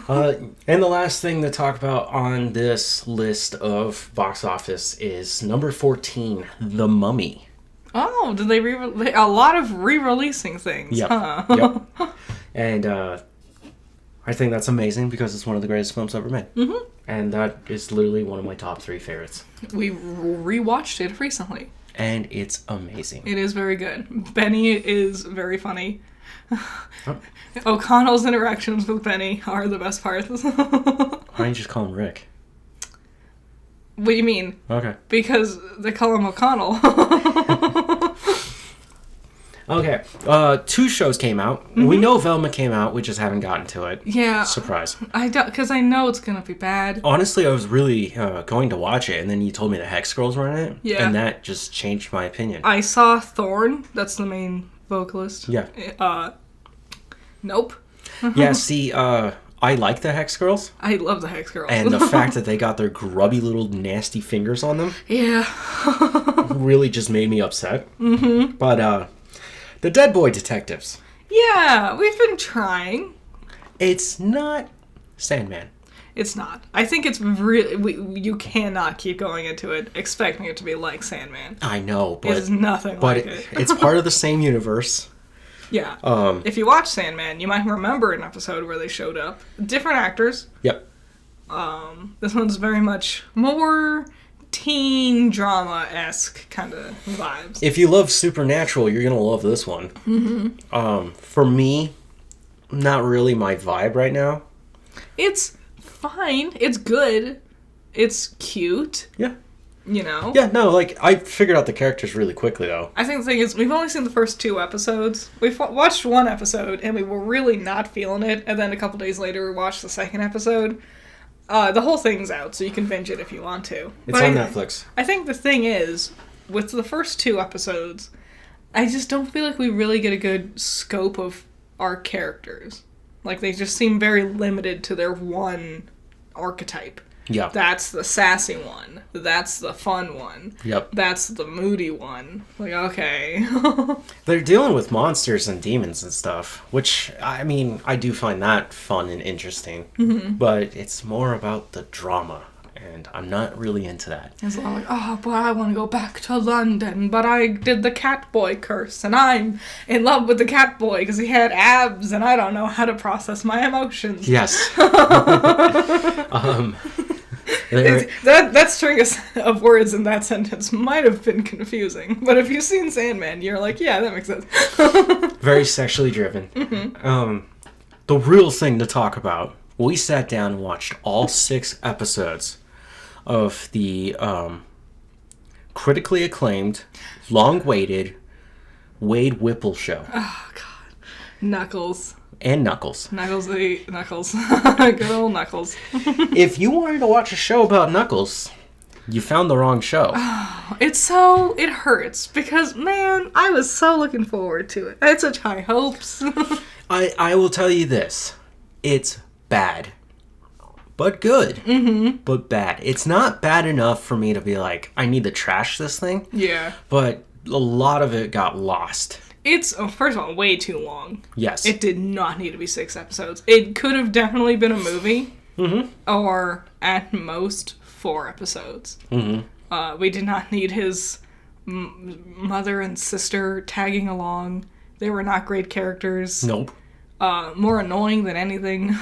And the last thing to talk about on this list of box office is number 14, The Mummy. Oh, did they a lot of re-releasing things? Yep. Huh? Yep. And I think that's amazing because it's one of the greatest films ever made. Mm-hmm. And that is literally one of my top 3 favorites. We rewatched it recently. And it's amazing. It is very good. Benny is very funny. O'Connell's interactions with Benny are the best parts. Why don't you just call him Rick? What do you mean? Okay. Because they call him O'Connell. Okay. 2 shows came out. Mm-hmm. We know Velma came out. We just haven't gotten to it. Yeah. Surprise. I don't, because I know it's gonna be bad. Honestly, I was really going to watch it, and then you told me the Hex Girls were in it. Yeah. And that just changed my opinion. I saw Thorne. That's the main vocalist. Yeah. Nope. Yeah. See, I like the Hex Girls. I love the Hex Girls. And the fact that they got their grubby little nasty fingers on them. Yeah. Really just made me upset. Mm-hmm. But the Dead Boy Detectives. Yeah, we've been trying. It's not Sandman. It's not. I think it's really... you cannot keep going into it expecting it to be like Sandman. I know, but... It's nothing like it. It's part of the same universe. Yeah. If you watch Sandman, you might remember an episode where they showed up. Different actors. Yep. This one's very much more teen drama-esque kind of vibes. If you love Supernatural, you're going to love this one. Mm-hmm. For me, not really my vibe right now. It's fine. It's good. It's cute. Yeah. You know? Yeah, no, like, I figured out the characters really quickly, though. I think the thing is, we've only seen the first 2 episodes. We've watched 1 episode, and we were really not feeling it, and then a couple days later, we watched the 2nd episode. The whole thing's out, so you can binge it if you want to. It's on Netflix. I think the thing is, with the first 2 episodes, I just don't feel like we really get a good scope of our characters. Like, they just seem very limited to their one archetype. Yeah. That's the sassy one. That's the fun one. Yep. That's the moody one. Like, okay. They're dealing with monsters and demons and stuff, which, I mean, I do find that fun and interesting. Mm-hmm. But it's more about the drama, and I'm not really into that. It's all like, oh, but I want to go back to London, but I did the Catboy curse, and I'm in love with the Catboy because he had abs, and I don't know how to process my emotions. Yes. That string of words in that sentence might have been confusing, but if you've seen Sandman, you're like, yeah, that makes sense. Very sexually driven. Mm-hmm. The real thing to talk about, we sat down and watched all 6 episodes of the critically acclaimed, long-awaited Wade Whipple show. Oh, God. Knuckles. And Knuckles. Knuckles. Good old Knuckles. If you wanted to watch a show about Knuckles, you found the wrong show. It hurts because, man, I was so looking forward to it. I had such high hopes. I will tell you this. It's bad. But good. Mm-hmm. But bad. It's not bad enough for me to be like, I need to trash this thing. Yeah. But a lot of it got lost. It's, first of all, way too long. Yes. It did not need to be 6 episodes. It could have definitely been a movie. Mm-hmm. Or, at most, 4 episodes. Mm-hmm. We did not need his mother and sister tagging along. They were not great characters. Nope. More annoying than anything.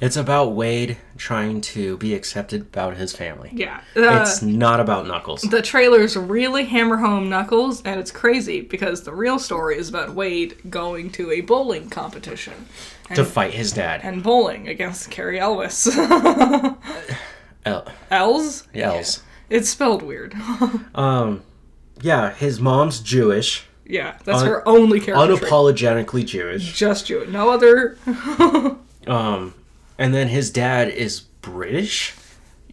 It's about Wade trying to be accepted about his family. Yeah. It's not about Knuckles. The trailers really hammer home Knuckles, and it's crazy because the real story is about Wade going to a bowling competition. To fight his dad. And bowling against Carrie Elwes. Els? Yeah, Els. Yeah. It's spelled weird. Yeah, his mom's Jewish. Yeah, that's her only character unapologetically Jewish. Just Jewish. No other... And then his dad is British?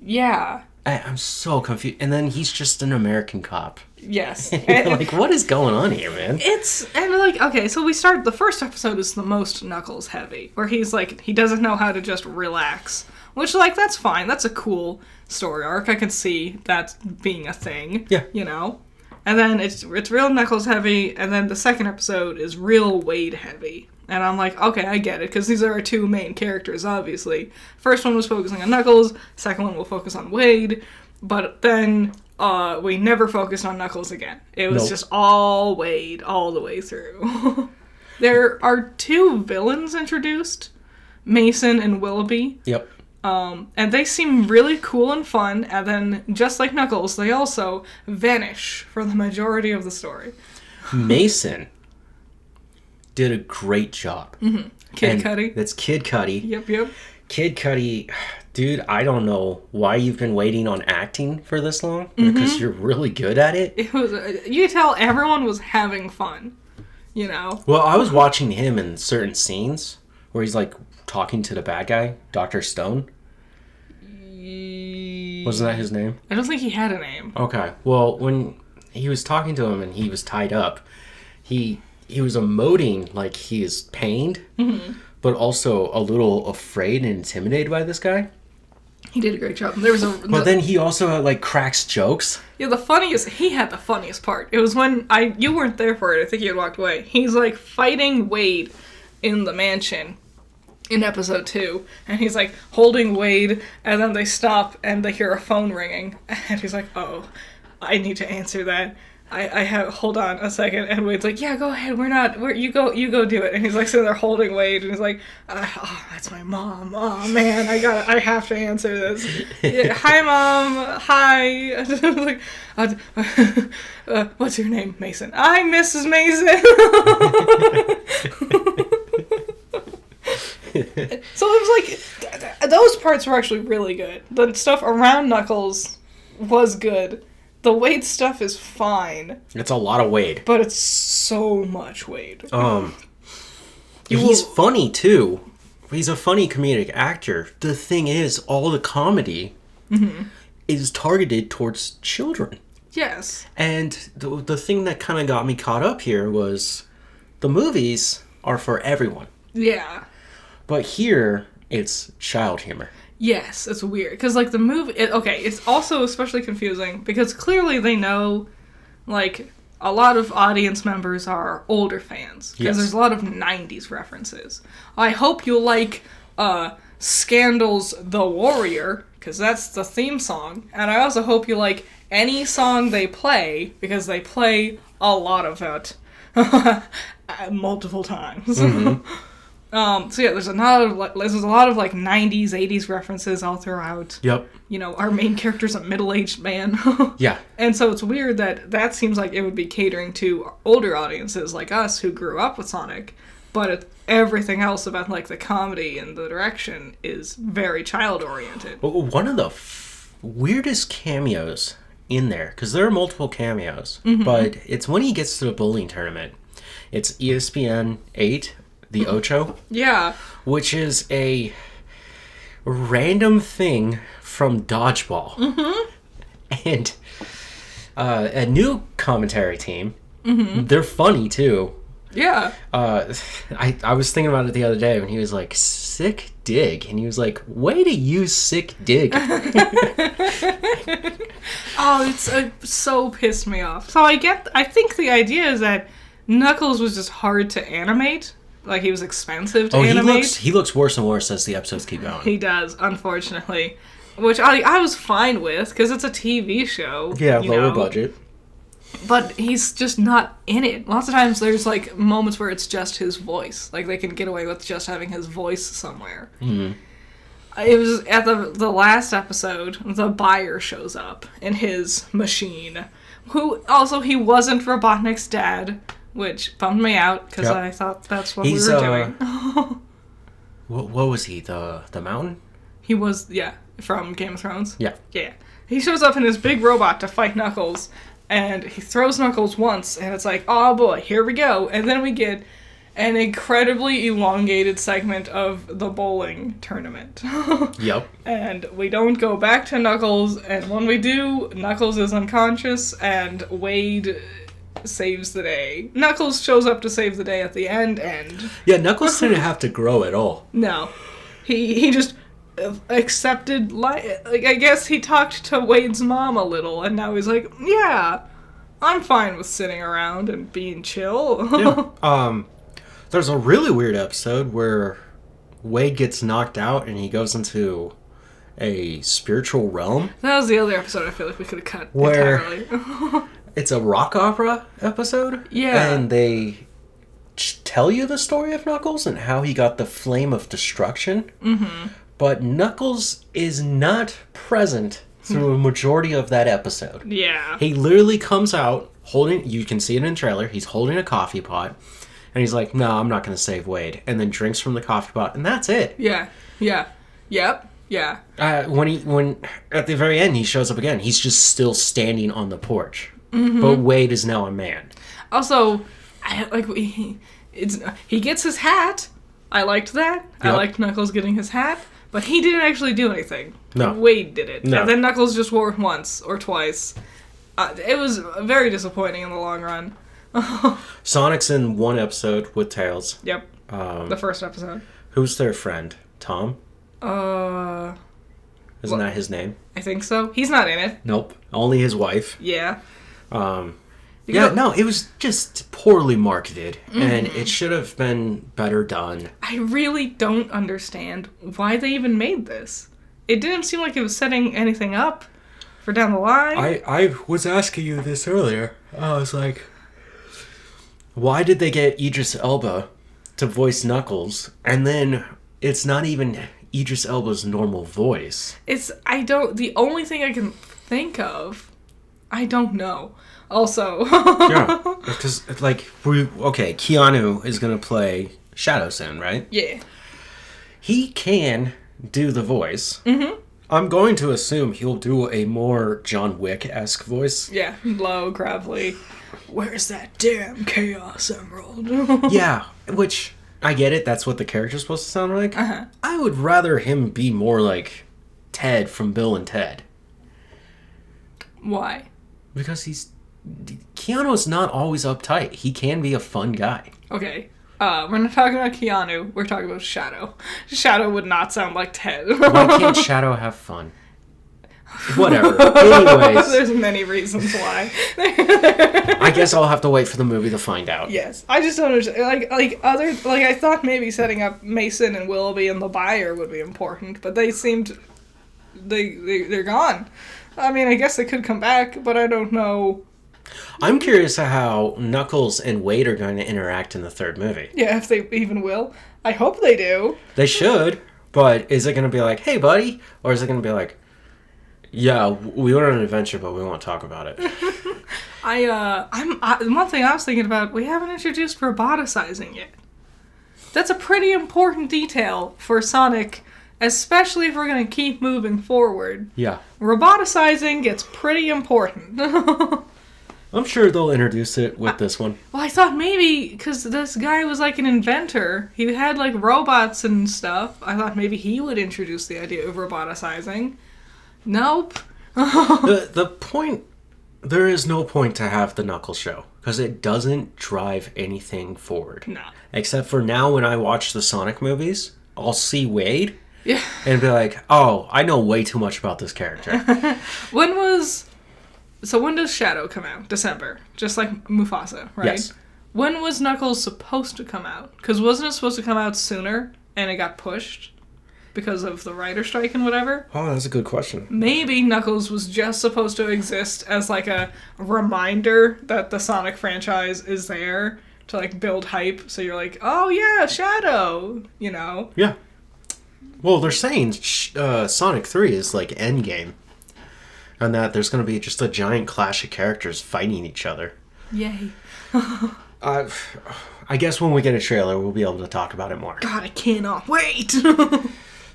Yeah. I'm so confused. And then he's just an American cop. Yes. Like, what is going on here, man? Okay, so we start, the first episode is the most Knuckles heavy, where he's like, he doesn't know how to just relax. Which, like, that's fine. That's a cool story arc. I can see that being a thing. Yeah. You know? And then it's real Knuckles heavy, and then the second episode is real Wade heavy. And I'm like, okay, I get it, because these are our 2 main characters, obviously. First one was focusing on Knuckles, second one will focus on Wade, but then we never focused on Knuckles again. It was just all Wade, all the way through. There are 2 villains introduced, Mason and Willoughby. Yep. And they seem really cool and fun, and then, just like Knuckles, they also vanish for the majority of the story. Mason did a great job. Mm-hmm. Kid Cudi. That's Kid Cudi. Yep. Kid Cudi, dude, I don't know why you've been waiting on acting for this long, because you're really good at it. It was, you could tell everyone was having fun, you know? Well, I was watching him in certain scenes where he's, like, talking to the bad guy, Dr. Stone. Wasn't that his name? I don't think he had a name. Okay. Well, when he was talking to him and he was tied up, he was emoting like he is pained, but also a little afraid and intimidated by this guy. He did a great job. But then he also, like, cracks jokes. Yeah, he had the funniest part. It was when you weren't there for it. I think you had walked away. He's, like, fighting Wade in the mansion in episode 2, and he's like holding Wade, and then they stop and they hear a phone ringing, and he's like, oh, I need to answer that. I have, hold on a second, and Wade's like, yeah, go ahead, you go do it, and he's like sitting there holding Wade, and he's like, oh, that's my mom, oh man, I have to answer this. Yeah, hi mom, hi. Like, what's your name? Mason. I'm Mrs. Mason. So it was like, those parts were actually really good. The stuff around Knuckles was good. The Wade stuff is fine. It's a lot of Wade. But it's so much Wade. He's funny, too. He's a funny comedic actor. The thing is, all the comedy is targeted towards children. Yes. And the thing that kind of got me caught up here was the movies are for everyone. Yeah. But here, it's child humor. Yes, it's weird. Because, like, the movie... it's also especially confusing because clearly they know, like, a lot of audience members are older fans. Because there's a lot of 90s references. I hope you like Scandal's The Warrior, because that's the theme song. And I also hope you like any song they play, because they play a lot of it. Multiple times. So yeah, there's a lot of like 90s, 80s references all throughout. Yep. You know, our main character's a middle-aged man. Yeah. And so it's weird that seems like it would be catering to older audiences like us who grew up with Sonic, but everything else about like the comedy and the direction is very child-oriented. One of the weirdest cameos in there, because there are multiple cameos, but it's when he gets to the bowling tournament. It's ESPN 8, the Ocho. Yeah. Which is a random thing from Dodgeball. And a new commentary team. They're funny, too. Yeah. I was thinking about it the other day when he was like, sick dig. And he was like, way to use sick dig. Oh, it's so pissed me off. So I think the idea is that Knuckles was just hard to animate. Like, he was expensive to animate. He looks worse and worse as the episodes keep going. He does, unfortunately. Which I was fine with, because it's a TV show. Yeah, lower budget. But he's just not in it. Lots of times there's, like, moments where it's just his voice. Like, they can get away with just having his voice somewhere. It was at the last episode, the buyer shows up in his machine. Who, also, he wasn't Robotnik's dad, which bummed me out, because I thought that's what we were doing. What was he, the mountain? He was, from Game of Thrones. Yeah. Yeah. He shows up in his big robot to fight Knuckles, and he throws Knuckles once, and it's like, oh boy, here we go. And then we get an incredibly elongated segment of the bowling tournament. Yep. And we don't go back to Knuckles, and when we do, Knuckles is unconscious, and Wade saves the day. Knuckles shows up to save the day at the end, and... Yeah, Knuckles didn't have to grow at all. No. He just accepted... Like, I guess he talked to Wade's mom a little, and now he's like, yeah, I'm fine with sitting around and being chill. Yeah. There's a really weird episode where Wade gets knocked out and he goes into a spiritual realm. That was the other episode I feel like we could have cut entirely. It's a rock opera episode. Yeah. And they tell you the story of Knuckles and how he got the flame of destruction. But Knuckles is not present through a majority of that episode. Yeah. He literally comes out holding, you can see it in the trailer, he's holding a coffee pot. And he's like, no, I'm not going to save Wade. And then drinks from the coffee pot, and that's it. Yeah. Yep. Yeah. When at the very end he shows up again, he's just still standing on the porch. But Wade is now a man. Also, he gets his hat. I liked that. Yep. I liked Knuckles getting his hat, but he didn't actually do anything. No. Wade did it. No. And then Knuckles just wore it once or twice. It was very disappointing in the long run. Sonic's in one episode with Tails. Yep. The first episode. Who's their friend? Tom? Isn't that his name? I think so. He's not in it. Nope. Only his wife. Yeah. It was just poorly marketed, and it should have been better done. I really don't understand why they even made this. It didn't seem like it was setting anything up for down the line. I was asking you this earlier. I was like, why did they get Idris Elba to voice Knuckles, and then it's not even Idris Elba's normal voice? The only thing I can think of, I don't know. Also. Yeah, because, Keanu is going to play Shadow soon, right? Yeah. He can do the voice. I'm going to assume he'll do a more John Wick-esque voice. Yeah, low, gravelly. Where's that damn Chaos Emerald? Yeah, which, I get it, that's what the character's supposed to sound like. I would rather him be more like Ted from Bill and Ted. Why? Because Keanu's not always uptight. He can be a fun guy. Okay. We're not talking about Keanu. We're talking about Shadow. Shadow would not sound like Ted. Why can't Shadow have fun? Whatever. Anyways. There's many reasons why. I guess I'll have to wait for the movie to find out. Yes. I just don't understand. I thought maybe setting up Mason and Willoughby and the buyer would be important, but they seemed... They're gone. I mean, I guess they could come back, but I don't know I'm curious how Knuckles and Wade are going to interact in the third movie. Yeah, if they even will. I hope they do. They should, but is it going to be like, hey, buddy? Or is it going to be like, yeah, we went on an adventure, but we won't talk about it? One thing I was thinking about, we haven't introduced roboticizing yet. That's a pretty important detail for Sonic, especially if we're going to keep moving forward. Yeah. Roboticizing gets pretty important. I'm sure they'll introduce it with this one. Well, I thought maybe, because this guy was like an inventor, he had like robots and stuff, I thought maybe he would introduce the idea of roboticizing. Nope. The point, there is no point to have the Knuckles show, because it doesn't drive anything forward. No. Except for now when I watch the Sonic movies, I'll see Wade Yeah. and be like, oh, I know way too much about this character. When does Shadow come out? December. Just like Mufasa, right? Yes. When was Knuckles supposed to come out? Because wasn't it supposed to come out sooner and it got pushed? Because of the writer strike and whatever? Oh, that's a good question. Maybe Knuckles was just supposed to exist as like a reminder that the Sonic franchise is there to like build hype. So you're like, oh yeah, Shadow, you know? Yeah. Well, they're saying Sonic 3 is like endgame. And that there's going to be just a giant clash of characters fighting each other. Yay. I guess when we get a trailer, we'll be able to talk about it more. God, I cannot wait.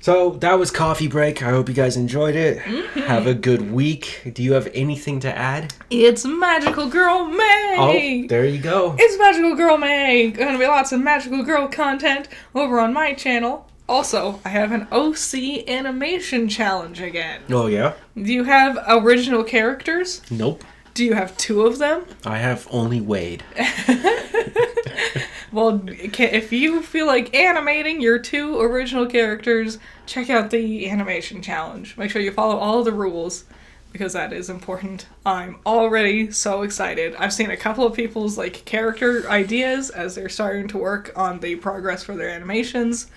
So that was Coffee Break. I hope you guys enjoyed it. Mm-hmm. Have a good week. Do you have anything to add? It's Magical Girl May. Oh, there you go. It's Magical Girl May. Gonna be lots of Magical Girl content over on my channel. Also, I have an OC animation challenge again. Oh, yeah? Do you have original characters? Nope. Do you have 2 of them? I have only Wade. Well, if you feel like animating your 2 original characters, check out the animation challenge. Make sure you follow all the rules, because that is important. I'm already so excited. I've seen a couple of people's like character ideas as they're starting to work on the progress for their animations.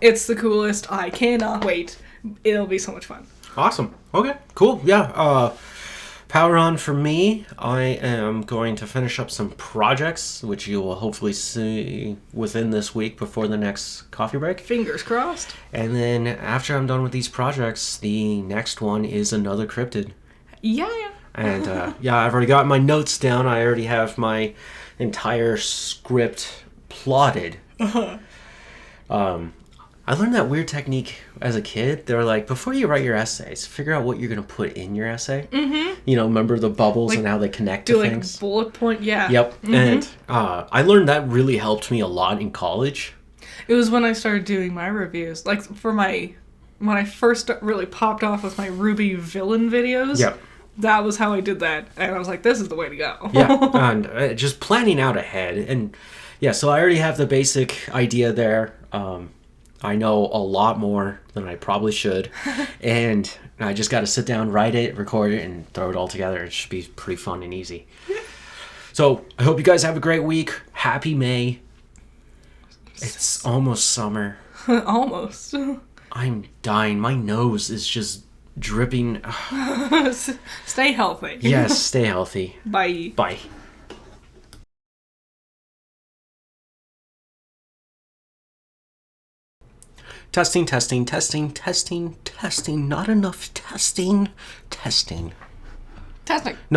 It's the coolest. I cannot wait. It'll be so much fun. Awesome. Okay, cool. Yeah, power on for me. I am going to finish up some projects, which you will hopefully see within this week before the next coffee break. Fingers crossed. And then after I'm done with these projects, the next one is another cryptid. Yeah. And yeah, I've already got my notes down. I already have my entire script plotted. I learned that weird technique as a kid. They were like, before you write your essays, figure out what you're going to put in your essay. Mm-hmm. You know, remember the bubbles and how they connect to things? Like bullet point, yeah. Yep. Mm-hmm. And I learned that really helped me a lot in college. It was when I started doing my reviews. Like, when I first really popped off with my Ruby villain videos. Yep. That was how I did that. And I was like, this is the way to go. Yeah. And just planning out ahead. And yeah, so I already have the basic idea there. I know a lot more than I probably should. And I just got to sit down, write it, record it, and throw it all together. It should be pretty fun and easy. So I hope you guys have a great week. Happy May. It's almost summer. Almost. I'm dying. My nose is just dripping. Stay healthy. Yes, stay healthy. Bye. Bye. Testing, testing, testing, testing, testing. Not enough testing. Testing. Testing. No.